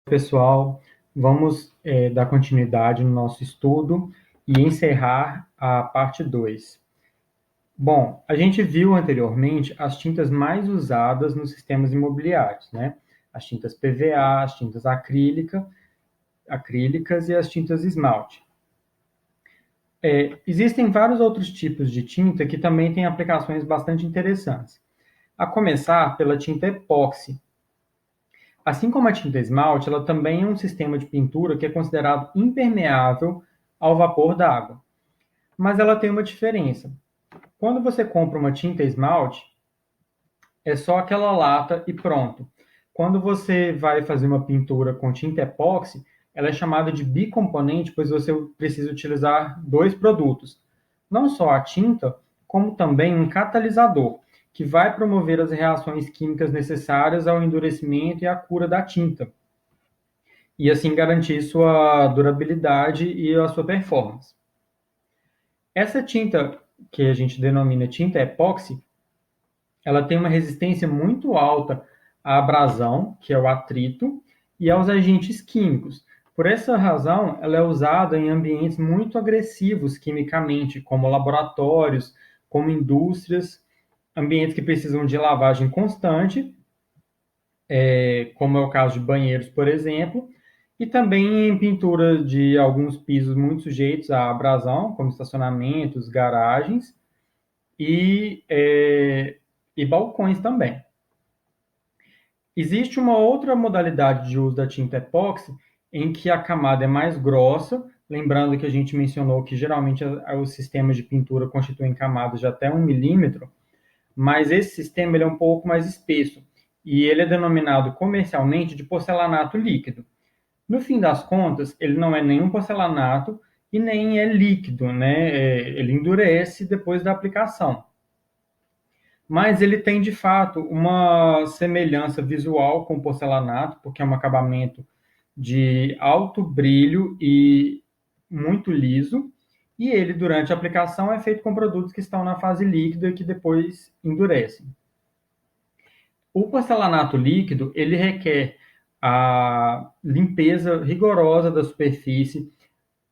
Pessoal, vamos dar continuidade no nosso estudo e encerrar a parte 2. Bom, a gente viu anteriormente as tintas mais usadas nos sistemas imobiliários, né? As tintas PVA, as tintas acrílicas e as tintas esmalte. Existem vários outros tipos de tinta que também têm aplicações bastante interessantes. A começar pela tinta epóxi. Assim como a tinta esmalte, ela também é um sistema de pintura que é considerado impermeável ao vapor d'água. Mas ela tem uma diferença. Quando você compra uma tinta esmalte, é só aquela lata e pronto. Quando você vai fazer uma pintura com tinta epóxi, ela é chamada de bicomponente, pois você precisa utilizar dois produtos. Não só a tinta, como também um catalisador, que vai promover as reações químicas necessárias ao endurecimento e à cura da tinta e assim garantir sua durabilidade e a sua performance. Essa tinta, que a gente denomina tinta epóxi, ela tem uma resistência muito alta à abrasão, que é o atrito, e aos agentes químicos. Por essa razão, ela é usada em ambientes muito agressivos quimicamente, como laboratórios, como indústrias, ambientes que precisam de lavagem constante, como é o caso de banheiros, por exemplo, e também em pintura de alguns pisos muito sujeitos à abrasão, como estacionamentos, garagens e balcões também. Existe uma outra modalidade de uso da tinta epóxi em que a camada é mais grossa, lembrando que a gente mencionou que geralmente os sistemas de pintura constituem camadas de até 1 milímetro, mas esse sistema ele é um pouco mais espesso e ele é denominado comercialmente de porcelanato líquido. No fim das contas, ele não é nenhum porcelanato e nem é líquido, né? Ele endurece depois da aplicação. Mas ele tem, de fato, uma semelhança visual com o porcelanato, porque é um acabamento de alto brilho e muito liso, e ele, durante a aplicação, é feito com produtos que estão na fase líquida e que depois endurecem. O porcelanato líquido, ele requer a limpeza rigorosa da superfície,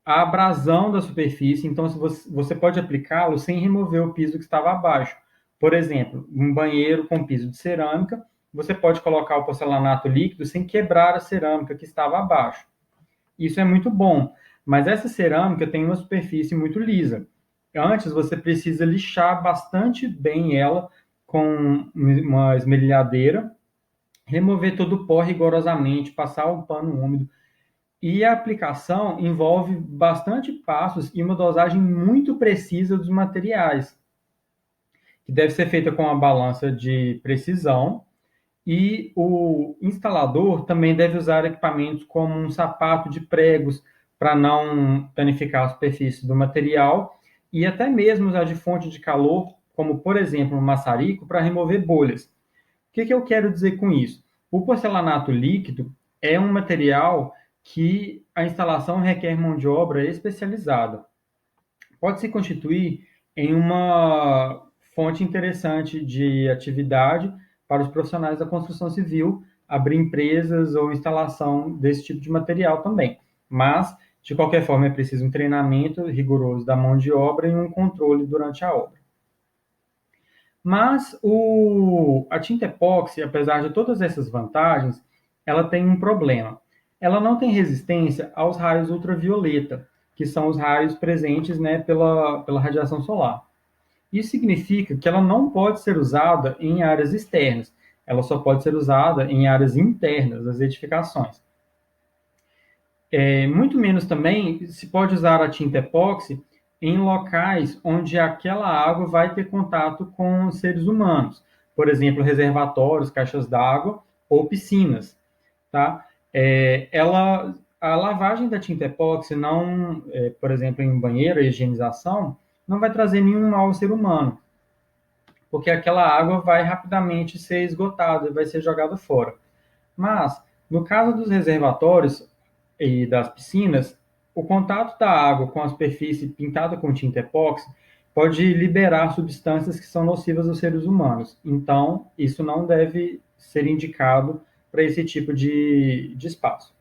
a abrasão da superfície, então você pode aplicá-lo sem remover o piso que estava abaixo. Por exemplo, um banheiro com piso de cerâmica, você pode colocar o porcelanato líquido sem quebrar a cerâmica que estava abaixo. Isso é muito bom, mas essa cerâmica tem uma superfície muito lisa. Antes, você precisa lixar bastante bem ela com uma esmerilhadeira, remover todo o pó rigorosamente, passar um pano úmido. E a aplicação envolve bastante passos e uma dosagem muito precisa dos materiais, que deve ser feita com uma balança de precisão. E o instalador também deve usar equipamentos como um sapato de pregos para não danificar a superfície do material e até mesmo usar de fonte de calor, como por exemplo um maçarico, para remover bolhas. O que eu quero dizer com isso? O porcelanato líquido é um material que a instalação requer mão de obra especializada. Pode se constituir em uma fonte interessante de atividade para os profissionais da construção civil, abrir empresas ou instalação desse tipo de material também. Mas, de qualquer forma, é preciso um treinamento rigoroso da mão de obra e um controle durante a obra. Mas a tinta epóxi, apesar de todas essas vantagens, ela tem um problema. Ela não tem resistência aos raios ultravioleta, que são os raios presentes, né, pela radiação solar. Isso significa que ela não pode ser usada em áreas externas, ela só pode ser usada em áreas internas das edificações. Muito menos também se pode usar a tinta epóxi em locais onde aquela água vai ter contato com os seres humanos, por exemplo, reservatórios, caixas d'água ou piscinas, tá? A lavagem da tinta epóxi não, por exemplo, em banheiro, a higienização, não vai trazer nenhum mal ao ser humano, porque aquela água vai rapidamente ser esgotada e vai ser jogada fora. Mas, no caso dos reservatórios e das piscinas, o contato da água com a superfície pintada com tinta epóxi pode liberar substâncias que são nocivas aos seres humanos. Então, isso não deve ser indicado para esse tipo de espaço.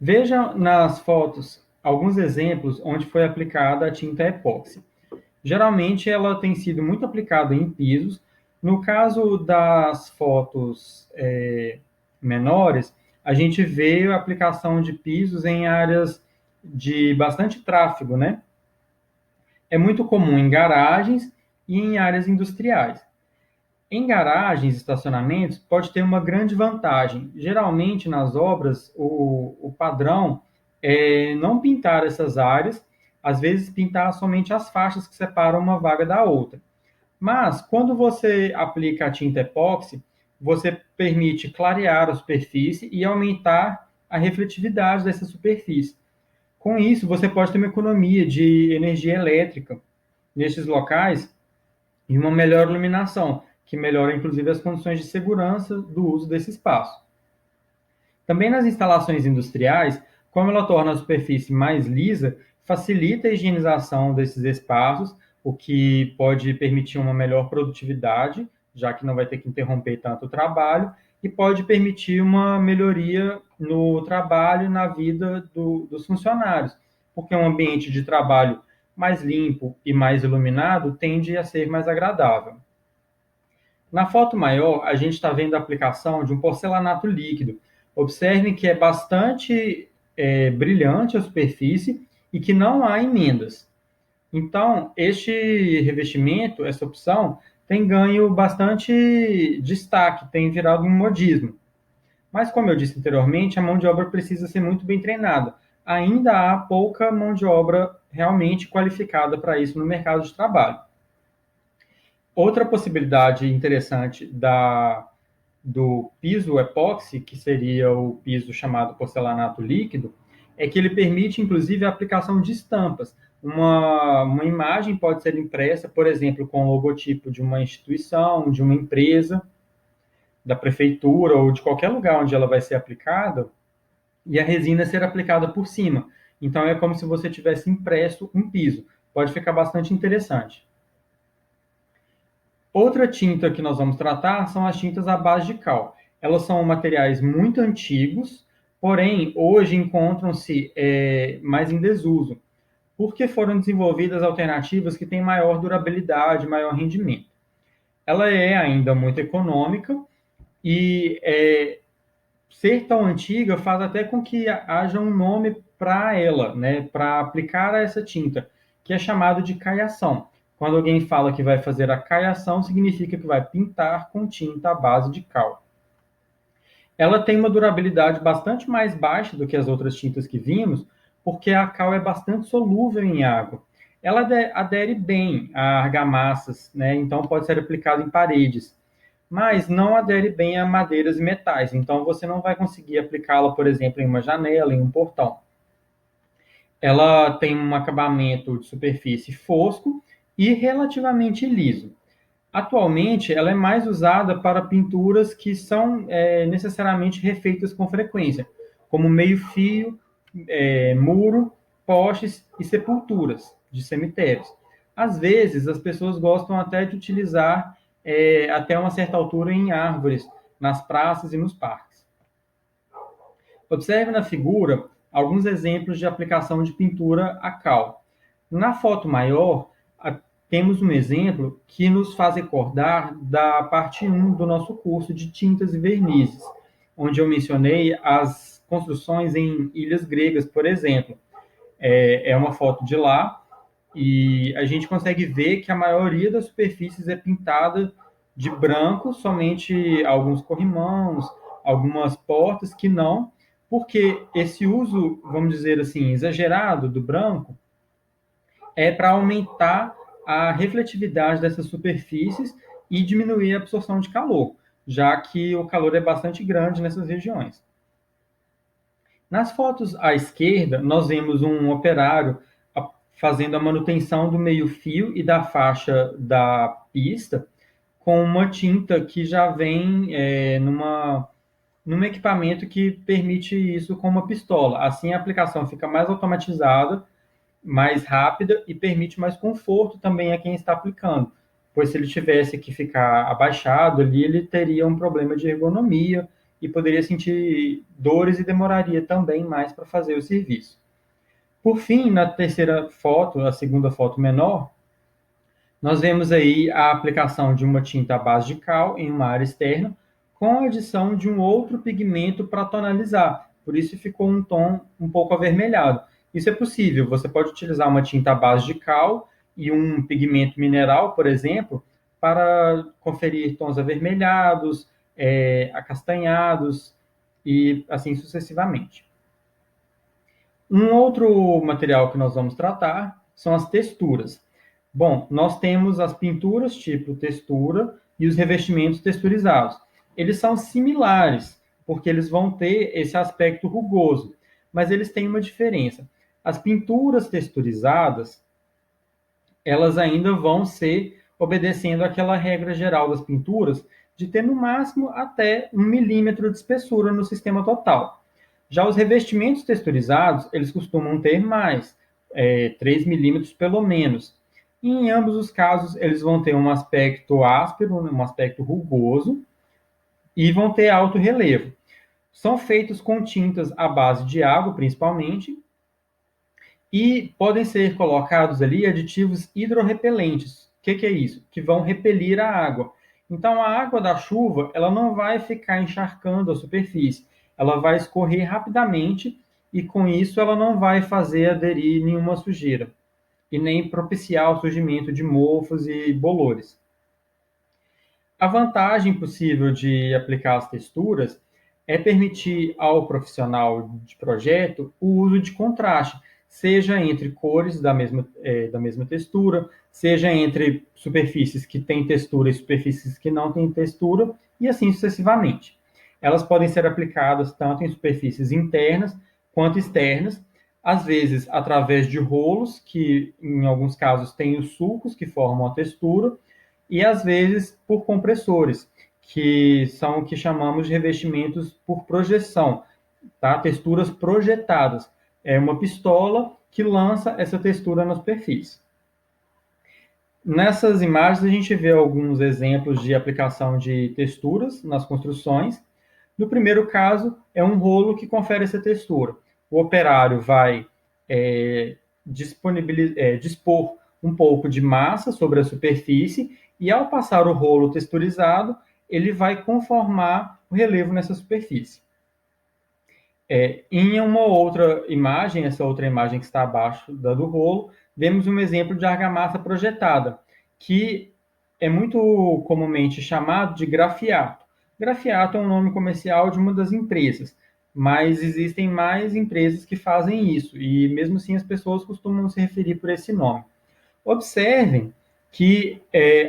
Veja nas fotos alguns exemplos onde foi aplicada a tinta epóxi. Geralmente ela tem sido muito aplicada em pisos. No caso das fotos menores, a gente vê a aplicação de pisos em áreas de bastante tráfego, né? É muito comum em garagens e em áreas industriais. Em garagens e estacionamentos, pode ter uma grande vantagem. Geralmente, nas obras, o padrão é não pintar essas áreas, às vezes pintar somente as faixas que separam uma vaga da outra. Mas, quando você aplica a tinta epóxi, você permite clarear a superfície e aumentar a refletividade dessa superfície. Com isso, você pode ter uma economia de energia elétrica nesses locais e uma melhor iluminação, que melhora inclusive as condições de segurança do uso desse espaço. Também nas instalações industriais, como ela torna a superfície mais lisa, facilita a higienização desses espaços, o que pode permitir uma melhor produtividade, já que não vai ter que interromper tanto o trabalho, e pode permitir uma melhoria no trabalho e na vida dos funcionários, porque um ambiente de trabalho mais limpo e mais iluminado tende a ser mais agradável. Na foto maior, a gente está vendo a aplicação de um porcelanato líquido. Observem que é bastante brilhante a superfície e que não há emendas. Então, este revestimento, essa opção, tem ganho bastante destaque, tem virado um modismo. Mas, como eu disse anteriormente, a mão de obra precisa ser muito bem treinada. Ainda há pouca mão de obra realmente qualificada para isso no mercado de trabalho. Outra possibilidade interessante do piso epóxi, que seria o piso chamado porcelanato líquido, é que ele permite, inclusive, a aplicação de estampas. Uma imagem pode ser impressa, por exemplo, com o logotipo de uma instituição, de uma empresa, da prefeitura ou de qualquer lugar onde ela vai ser aplicada, e a resina ser aplicada por cima. Então, é como se você tivesse impresso um piso. Pode ficar bastante interessante. Outra tinta que nós vamos tratar são as tintas à base de cal. Elas são materiais muito antigos, porém, hoje encontram-se mais em desuso, porque foram desenvolvidas alternativas que têm maior durabilidade, maior rendimento. Ela é ainda muito econômica e ser tão antiga faz até com que haja um nome para ela, né, para aplicar a essa tinta, que é chamado de caiação. Quando alguém fala que vai fazer a caiação, significa que vai pintar com tinta à base de cal. Ela tem uma durabilidade bastante mais baixa do que as outras tintas que vimos, porque a cal é bastante solúvel em água. Ela adere bem a argamassas, né? Então pode ser aplicada em paredes, mas não adere bem a madeiras e metais. Então você não vai conseguir aplicá-la, por exemplo, em uma janela, em um portão. Ela tem um acabamento de superfície fosco e relativamente liso. Atualmente, ela é mais usada para pinturas que são necessariamente refeitas com frequência, como meio-fio, muro, postes e sepulturas de cemitérios. Às vezes, as pessoas gostam até de utilizar até uma certa altura em árvores, nas praças e nos parques. Observe na figura alguns exemplos de aplicação de pintura a cal. Na foto maior, temos um exemplo que nos faz recordar da parte 1 do nosso curso de tintas e vernizes, onde eu mencionei as construções em ilhas gregas, por exemplo. É uma foto de lá e a gente consegue ver que a maioria das superfícies é pintada de branco, somente alguns corrimãos, algumas portas que não, porque esse uso, vamos dizer assim, exagerado do branco é para aumentar a refletividade dessas superfícies e diminuir a absorção de calor, já que o calor é bastante grande nessas regiões. Nas fotos à esquerda, nós vemos um operário fazendo a manutenção do meio-fio e da faixa da pista com uma tinta que já vem num equipamento que permite isso com uma pistola. Assim, a aplicação fica mais automatizada, mais rápida e permite mais conforto também a quem está aplicando. Pois se ele tivesse que ficar abaixado ali, ele teria um problema de ergonomia e poderia sentir dores e demoraria também mais para fazer o serviço. Por fim, na terceira foto, a segunda foto menor, nós vemos aí a aplicação de uma tinta à base de cal em uma área externa, com a adição de um outro pigmento para tonalizar. Por isso ficou um tom um pouco avermelhado. Isso é possível. Você pode utilizar uma tinta à base de cal e um pigmento mineral, por exemplo, para conferir tons avermelhados, acastanhados e assim sucessivamente. Um outro material que nós vamos tratar são as texturas. Bom, nós temos as pinturas tipo textura e os revestimentos texturizados. Eles são similares, porque eles vão ter esse aspecto rugoso, mas eles têm uma diferença. As pinturas texturizadas, elas ainda vão ser obedecendo aquela regra geral das pinturas de ter no máximo até 1 milímetro de espessura no sistema total. Já os revestimentos texturizados, eles costumam ter mais, 3 milímetros pelo menos. E em ambos os casos, eles vão ter um aspecto áspero, um aspecto rugoso, e vão ter alto relevo. São feitos com tintas à base de água, principalmente, e podem ser colocados ali aditivos hidrorrepelentes. O que é isso? Que vão repelir a água. Então, a água da chuva, ela não vai ficar encharcando a superfície, ela vai escorrer rapidamente e, com isso, ela não vai fazer aderir nenhuma sujeira e nem propiciar o surgimento de mofos e bolores. A vantagem possível de aplicar as texturas é permitir ao profissional de projeto o uso de contraste, seja entre cores da mesma textura, seja entre superfícies que têm textura e superfícies que não têm textura, e assim sucessivamente. Elas podem ser aplicadas tanto em superfícies internas quanto externas, às vezes através de rolos, que em alguns casos têm os sulcos que formam a textura, e às vezes por compressores, que são o que chamamos de revestimentos por projeção, tá? Texturas projetadas. É uma pistola que lança essa textura na superfície. Nessas imagens a gente vê alguns exemplos de aplicação de texturas nas construções. No primeiro caso, é um rolo que confere essa textura. O operário vai dispor um pouco de massa sobre a superfície e, ao passar o rolo texturizado, ele vai conformar o relevo nessa superfície. Em uma outra imagem, essa outra imagem que está abaixo da do rolo, vemos um exemplo de argamassa projetada, que é muito comumente chamado de grafiato. Grafiato é um nome comercial de uma das empresas, mas existem mais empresas que fazem isso, e mesmo assim as pessoas costumam se referir por esse nome. Observem que,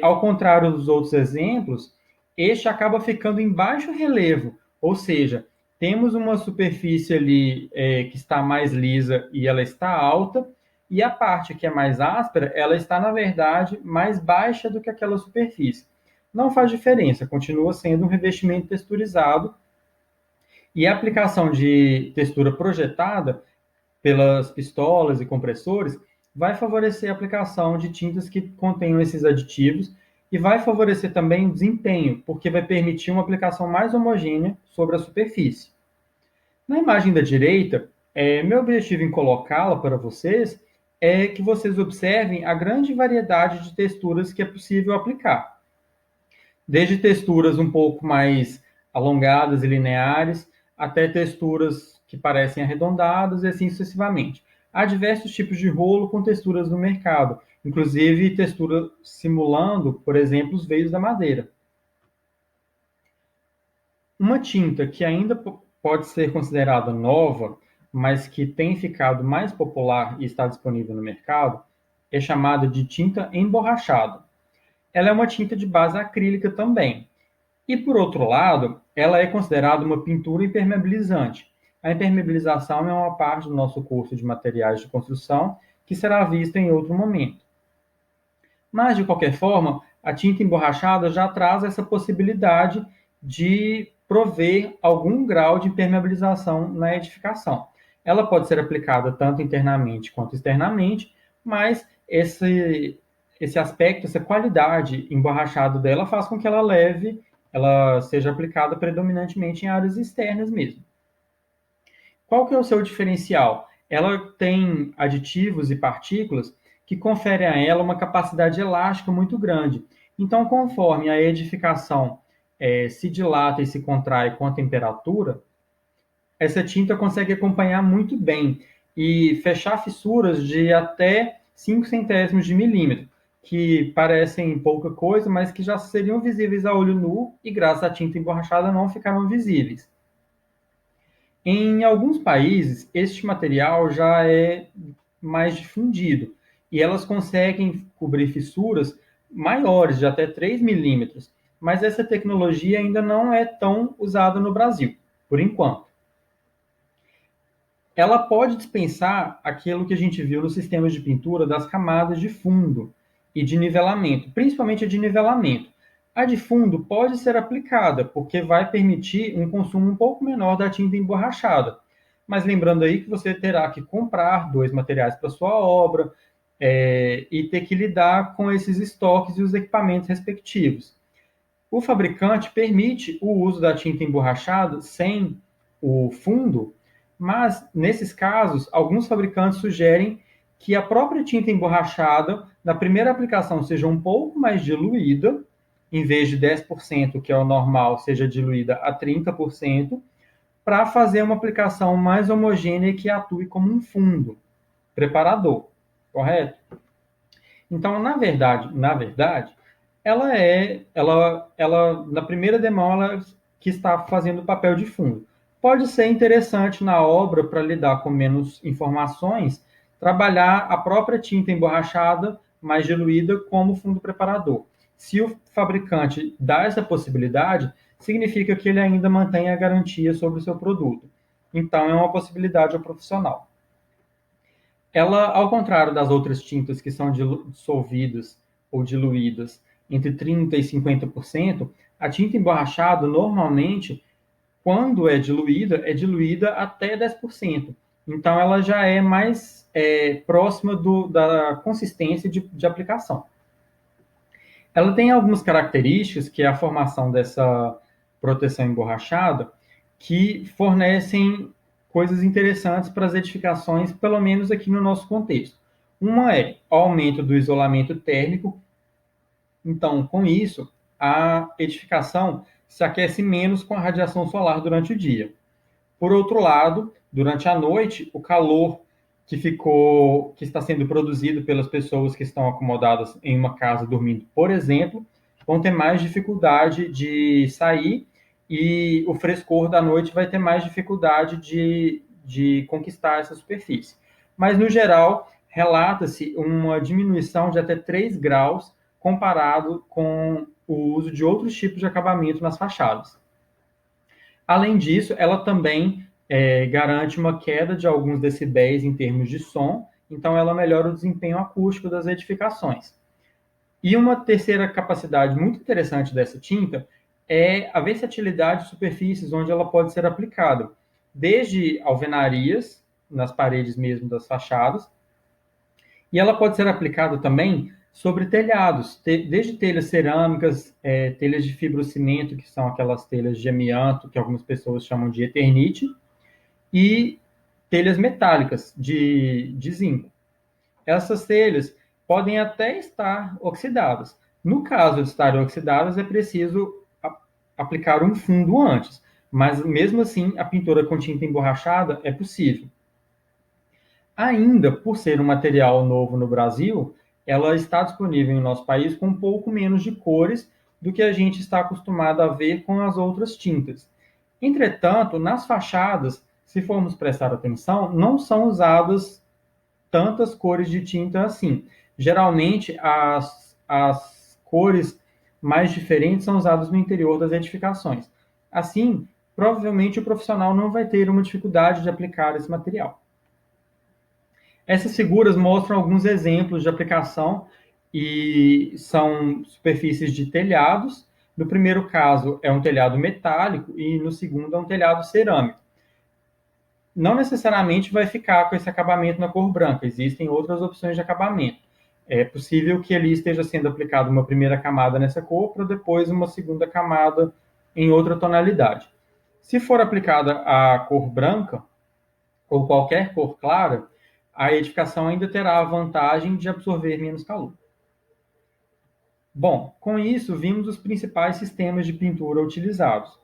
ao contrário dos outros exemplos, este acaba ficando em baixo relevo, ou seja, temos uma superfície ali que está mais lisa e ela está alta, e a parte que é mais áspera, ela está, na verdade, mais baixa do que aquela superfície. Não faz diferença, continua sendo um revestimento texturizado, e a aplicação de textura projetada pelas pistolas e compressores vai favorecer a aplicação de tintas que contenham esses aditivos e vai favorecer também o desempenho, porque vai permitir uma aplicação mais homogênea sobre a superfície. Na imagem da direita, meu objetivo em colocá-la para vocês é que vocês observem a grande variedade de texturas que é possível aplicar. Desde texturas um pouco mais alongadas e lineares, até texturas que parecem arredondadas e assim sucessivamente. Há diversos tipos de rolo com texturas no mercado, inclusive textura simulando, por exemplo, os veios da madeira. Uma tinta que ainda pode ser considerada nova, mas que tem ficado mais popular e está disponível no mercado, é chamada de tinta emborrachada. Ela é uma tinta de base acrílica também. E, por outro lado, ela é considerada uma pintura impermeabilizante. A impermeabilização é uma parte do nosso curso de materiais de construção que será vista em outro momento. Mas, de qualquer forma, a tinta emborrachada já traz essa possibilidade de prover algum grau de impermeabilização na edificação. Ela pode ser aplicada tanto internamente quanto externamente, mas esse aspecto, essa qualidade emborrachada dela faz com que ela leve ela seja aplicada predominantemente em áreas externas mesmo. Qual que é o seu diferencial? Ela tem aditivos e partículas que conferem a ela uma capacidade elástica muito grande. Então, conforme a edificação se dilata e se contrai com a temperatura, essa tinta consegue acompanhar muito bem e fechar fissuras de até 5 centésimos de milímetro, que parecem pouca coisa, mas que já seriam visíveis a olho nu e, graças à tinta emborrachada, não ficaram visíveis. Em alguns países, este material já é mais difundido e elas conseguem cobrir fissuras maiores, de até 3 milímetros, mas essa tecnologia ainda não é tão usada no Brasil, por enquanto. Ela pode dispensar aquilo que a gente viu nos sistemas de pintura das camadas de fundo e de nivelamento, principalmente a de nivelamento. A de fundo pode ser aplicada, porque vai permitir um consumo um pouco menor da tinta emborrachada. Mas lembrando aí que você terá que comprar 2 materiais para sua obra e ter que lidar com esses estoques e os equipamentos respectivos. O fabricante permite o uso da tinta emborrachada sem o fundo, mas nesses casos, alguns fabricantes sugerem que a própria tinta emborrachada, na primeira aplicação, seja um pouco mais diluída, em vez de 10%, que é o normal, seja diluída a 30%, para fazer uma aplicação mais homogênea e que atue como um fundo preparador, correto? Então, na verdade, ela na primeira demão, ela que está fazendo o papel de fundo. Pode ser interessante na obra para lidar com menos informações, trabalhar a própria tinta emborrachada mais diluída como fundo preparador. Se o fabricante dá essa possibilidade, significa que ele ainda mantém a garantia sobre o seu produto. Então, é uma possibilidade ao profissional. Ela, ao contrário das outras tintas que são dissolvidas ou diluídas entre 30% e 50%, a tinta emborrachada, normalmente, quando é diluída até 10%. Então, ela já é mais próxima da consistência de aplicação. Ela tem algumas características, que é a formação dessa proteção emborrachada, que fornecem coisas interessantes para as edificações, pelo menos aqui no nosso contexto. Uma é o aumento do isolamento térmico. Então, com isso, a edificação se aquece menos com a radiação solar durante o dia. Por outro lado, durante a noite, o calor que está sendo produzido pelas pessoas que estão acomodadas em uma casa dormindo, por exemplo, vão ter mais dificuldade de sair e o frescor da noite vai ter mais dificuldade de conquistar essa superfície. Mas, no geral, relata-se uma diminuição de até 3 graus comparado com o uso de outros tipos de acabamento nas fachadas. Além disso, ela também garante uma queda de alguns decibéis em termos de som, então ela melhora o desempenho acústico das edificações. E uma terceira capacidade muito interessante dessa tinta é a versatilidade de superfícies onde ela pode ser aplicada, desde alvenarias, nas paredes mesmo das fachadas, e ela pode ser aplicada também sobre telhados, desde telhas cerâmicas, telhas de fibrocimento, que são aquelas telhas de amianto, que algumas pessoas chamam de eternite, e telhas metálicas de zinco. Essas telhas podem até estar oxidadas. No caso de estarem oxidadas, é preciso aplicar um fundo antes, mas mesmo assim a pintura com tinta emborrachada é possível. Ainda por ser um material novo no Brasil, ela está disponível em nosso país com um pouco menos de cores do que a gente está acostumado a ver com as outras tintas. Entretanto, nas fachadas, se formos prestar atenção, não são usadas tantas cores de tinta assim. Geralmente, as cores mais diferentes são usadas no interior das edificações. Assim, provavelmente o profissional não vai ter uma dificuldade de aplicar esse material. Essas figuras mostram alguns exemplos de aplicação e são superfícies de telhados. No primeiro caso, é um telhado metálico e no segundo é um telhado cerâmico. Não necessariamente vai ficar com esse acabamento na cor branca, existem outras opções de acabamento. É possível que ali esteja sendo aplicada uma primeira camada nessa cor para depois uma segunda camada em outra tonalidade. Se for aplicada a cor branca, ou qualquer cor clara, a edificação ainda terá a vantagem de absorver menos calor. Bom, com isso, vimos os principais sistemas de pintura utilizados.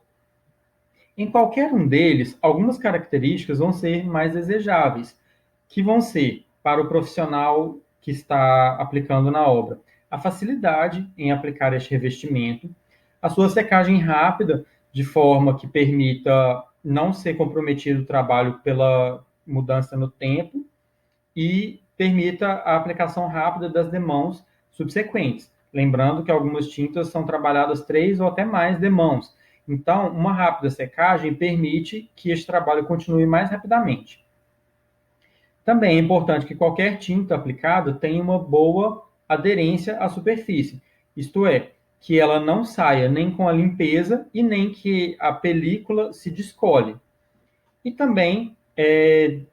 Em qualquer um deles, algumas características vão ser mais desejáveis, que vão ser, para o profissional que está aplicando na obra, a facilidade em aplicar este revestimento, a sua secagem rápida, de forma que permita não ser comprometido o trabalho pela mudança no tempo e permita a aplicação rápida das demãos subsequentes. Lembrando que algumas tintas são trabalhadas 3 ou até mais demãos. Então, uma rápida secagem permite que este trabalho continue mais rapidamente. Também é importante que qualquer tinta aplicada tenha uma boa aderência à superfície, isto é, que ela não saia nem com a limpeza e nem que a película se descole. E também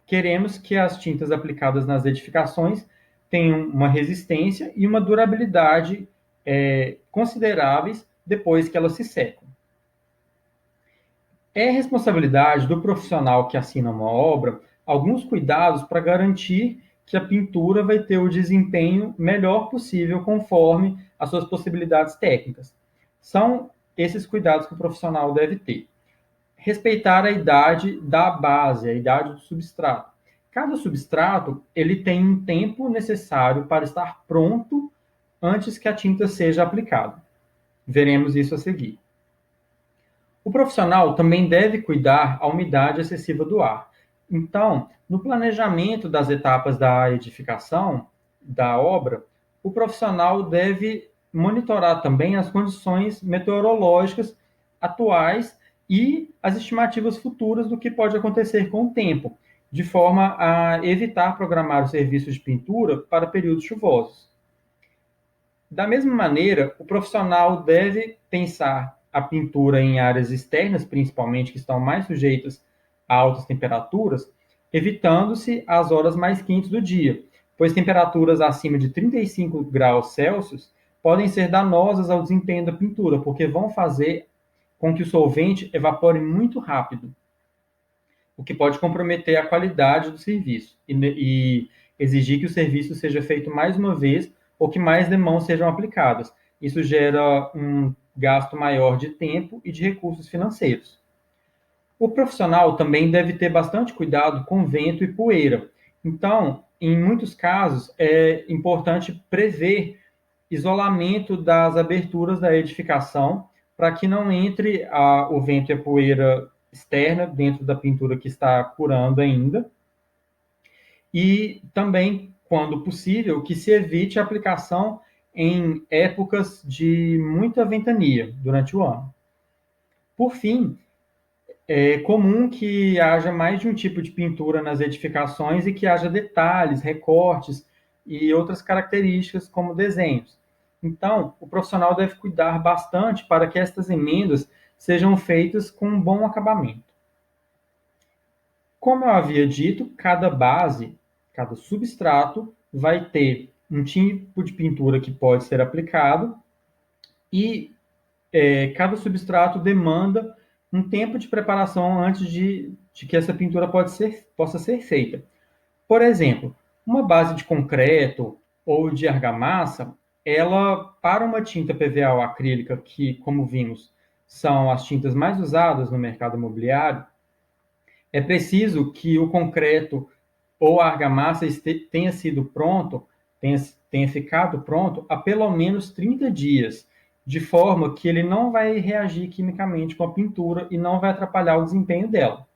queremos que as tintas aplicadas nas edificações tenham uma resistência e uma durabilidade consideráveis depois que elas se secam. É responsabilidade do profissional que assina uma obra alguns cuidados para garantir que a pintura vai ter o desempenho melhor possível conforme as suas possibilidades técnicas. São esses cuidados que o profissional deve ter. Respeitar a idade da base, a idade do substrato. Cada substrato ele tem um tempo necessário para estar pronto antes que a tinta seja aplicada. Veremos isso a seguir. O profissional também deve cuidar a umidade excessiva do ar. Então, no planejamento das etapas da edificação, da obra, o profissional deve monitorar também as condições meteorológicas atuais e as estimativas futuras do que pode acontecer com o tempo, de forma a evitar programar o serviço de pintura para períodos chuvosos. Da mesma maneira, o profissional deve pensar a pintura em áreas externas, principalmente que estão mais sujeitas a altas temperaturas, evitando-se as horas mais quentes do dia, pois temperaturas acima de 35 graus Celsius podem ser danosas ao desempenho da pintura, porque vão fazer com que o solvente evapore muito rápido, o que pode comprometer a qualidade do serviço e exigir que o serviço seja feito mais uma vez ou que mais demãos sejam aplicadas. Isso gera um gasto maior de tempo e de recursos financeiros. O profissional também deve ter bastante cuidado com vento e poeira. Então, em muitos casos, é importante prever isolamento das aberturas da edificação para que não entre o vento e a poeira externa dentro da pintura que está curando ainda. E também, quando possível, que se evite a aplicação em épocas de muita ventania durante o ano. Por fim, é comum que haja mais de um tipo de pintura nas edificações e que haja detalhes, recortes e outras características como desenhos. Então, o profissional deve cuidar bastante para que estas emendas sejam feitas com um bom acabamento. Como eu havia dito, cada base, cada substrato vai ter um tipo de pintura que pode ser aplicado e cada substrato demanda um tempo de preparação antes de que essa pintura possa ser feita. Por exemplo, uma base de concreto ou de argamassa, ela, para uma tinta PVA ou acrílica, que, como vimos, são as tintas mais usadas no mercado imobiliário, é preciso que o concreto ou a argamassa tenha sido pronto, tenha ficado pronto há pelo menos 30 dias, de forma que ele não vai reagir quimicamente com a pintura e não vai atrapalhar o desempenho dela.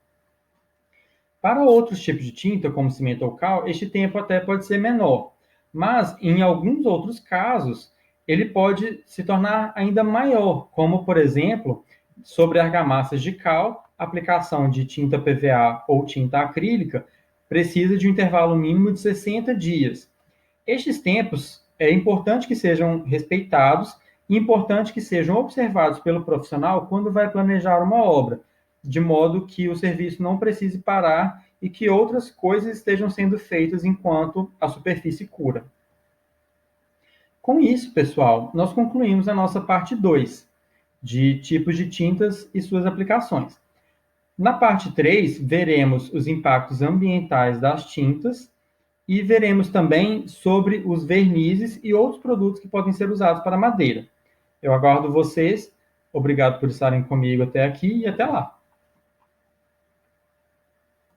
Para outros tipos de tinta, como cimento ou cal, este tempo até pode ser menor, mas em alguns outros casos, ele pode se tornar ainda maior, como, por exemplo, sobre argamassas de cal, a aplicação de tinta PVA ou tinta acrílica precisa de um intervalo mínimo de 60 dias. Estes tempos é importante que sejam respeitados e importante que sejam observados pelo profissional quando vai planejar uma obra, de modo que o serviço não precise parar e que outras coisas estejam sendo feitas enquanto a superfície cura. Com isso, pessoal, nós concluímos a nossa parte 2. de tipos de tintas e suas aplicações. Na parte 3, veremos os impactos ambientais das tintas e veremos também sobre os vernizes e outros produtos que podem ser usados para madeira. Eu aguardo vocês. Obrigado por estarem comigo até aqui e até lá.